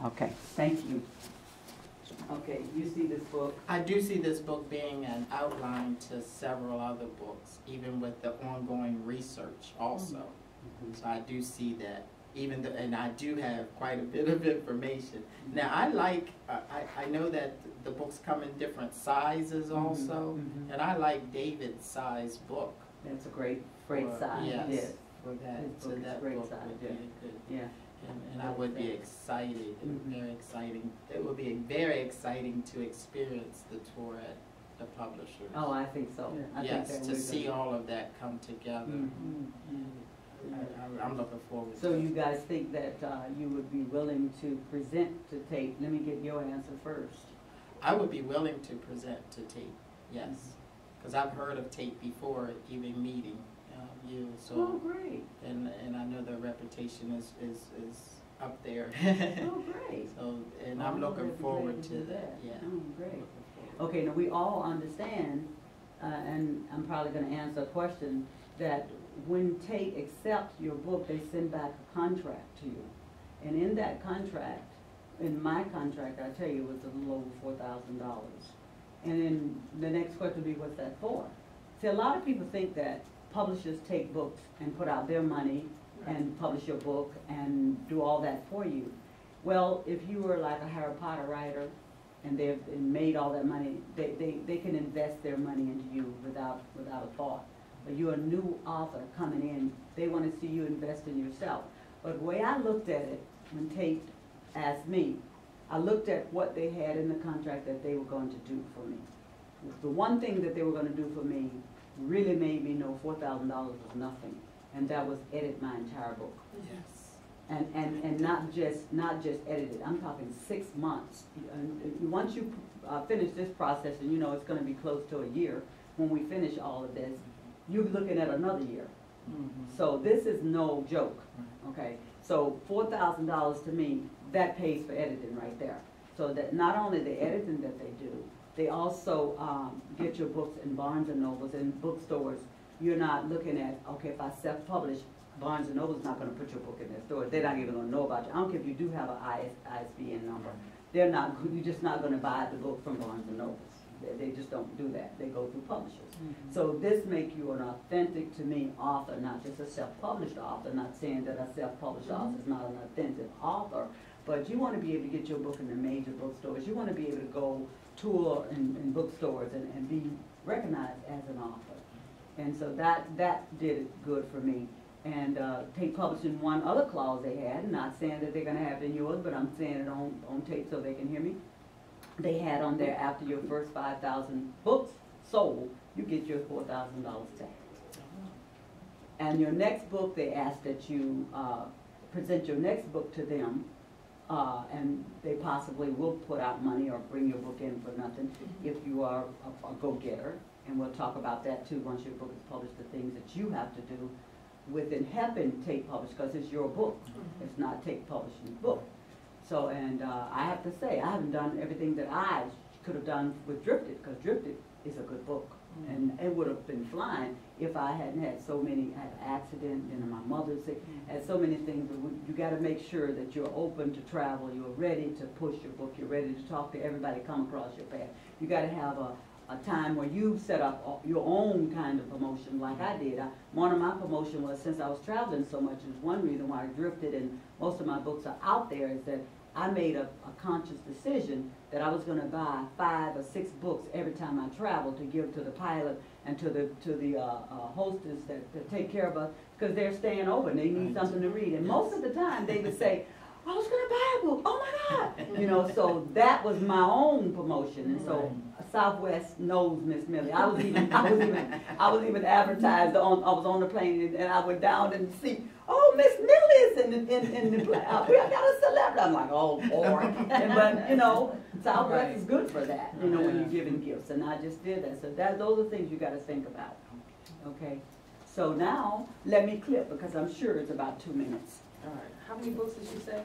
Okay, thank you. Okay, you see this book? I do see this book being an outline to several other books, even with the ongoing research also. Mm-hmm. So I do see that, even though, and I do have quite a bit of information. Now I like, I know that the books come in different sizes also, and I like David's size book. That's a great size. Yes, for that, so that book would be a good. Yeah. And I would be excited, very exciting. It would be very exciting to experience the tour at the Publishers. Oh, I think so. Yeah. I Yes, think to see all of that come together. I'm looking forward to it. So you guys think that you would be willing to present to Tate? Let me get your answer first. I would be willing to present to Tate, yes. Because I've heard of Tate before, even meeting you. So, oh, great. And I know their reputation is up there. Oh, great. So, and I'm looking forward to that. Yeah. Oh, great. Okay, now we all understand, and I'm probably going to answer a question, that when Tate accepts your book, they send back a contract to you. And in that contract, in my contract, I tell you, it was a little over $4,000. And then the next question would be, what's that for? See, a lot of people think that publishers take books and put out their money and publish your book and do all that for you. Well, if you were like a Harry Potter writer and they've made all that money, they can invest their money into you without a thought. But you're a new author coming in, they want to see you invest in yourself. But the way I looked at it, when Tate asked me, I looked at what they had in the contract that they were going to do for me. The one thing that they were going to do for me really made me know $4,000 was nothing, and that was edit my entire book. Yes. And not just edit it. I'm talking 6 months. And once you finish this process, and you know it's going to be close to a year when we finish all of this, you're looking at another year. So this is no joke. Okay. So $4,000 to me, that pays for editing right there. So that not only the editing that they do, they also get your books in Barnes and Nobles and bookstores. You're not looking at, okay, if I self-publish, Barnes and Noble's not going to put your book in their store. They're not even going to know about you. I don't care if you do have an ISBN number. They're not. You're just not going to buy the book from Barnes and Nobles. They just don't do that. They go through publishers. So this makes you an authentic, to me, author, not just a self-published author. Not saying that a self-published author is not an authentic author, but you want to be able to get your book in the major bookstores. You want to be able to go tour in bookstores and be recognized as an author. And so that did it good for me. And Tate Publishing, one other clause they had, not saying that they're going to have it in yours, but I'm saying it on tape so they can hear me. They had on there, after your first 5,000 books sold, you get your $4,000 tax. And your next book, they ask that you present your next book to them, and they possibly will put out money or bring your book in for nothing if you are a go-getter. And we'll talk about that too once your book is published, the things that you have to do within helping Tate Publish, because it's your book. It's not Tate Publishing's book. So, and I have to say, I haven't done everything that I could have done with Drifted, because Drifted is a good book. And it would have been flying if I hadn't had so many, I had an accident, and my mother's sick, had so many things. But you got to make sure that you're open to travel, you're ready to push your book, you're ready to talk to everybody come across your path. You got to have a time where you set up your own kind of promotion like I did. One of my promotion was, since I was traveling so much, is one reason why I Drifted and most of my books are out there, is that I made a conscious decision that I was going to buy 5 or 6 books every time I traveled to give to the pilot and to the hostess that take care of us, because they're staying over and they need something to read. And most of the time they would say, I was going to buy a book. Oh my God! You know, so that was my own promotion, and so Southwest knows Miss Millie. I was even advertised on. I was on the plane and I went down and see. Oh, Miss Millie's in the plane. We got a celebrity. I'm like, oh Lord. But you know, Southwest is good for that. You know, when you're giving gifts, and I just did that. So those are things you got to think about. Okay. So now let me clip, because I'm sure it's about 2 minutes. All right. How many books did you say?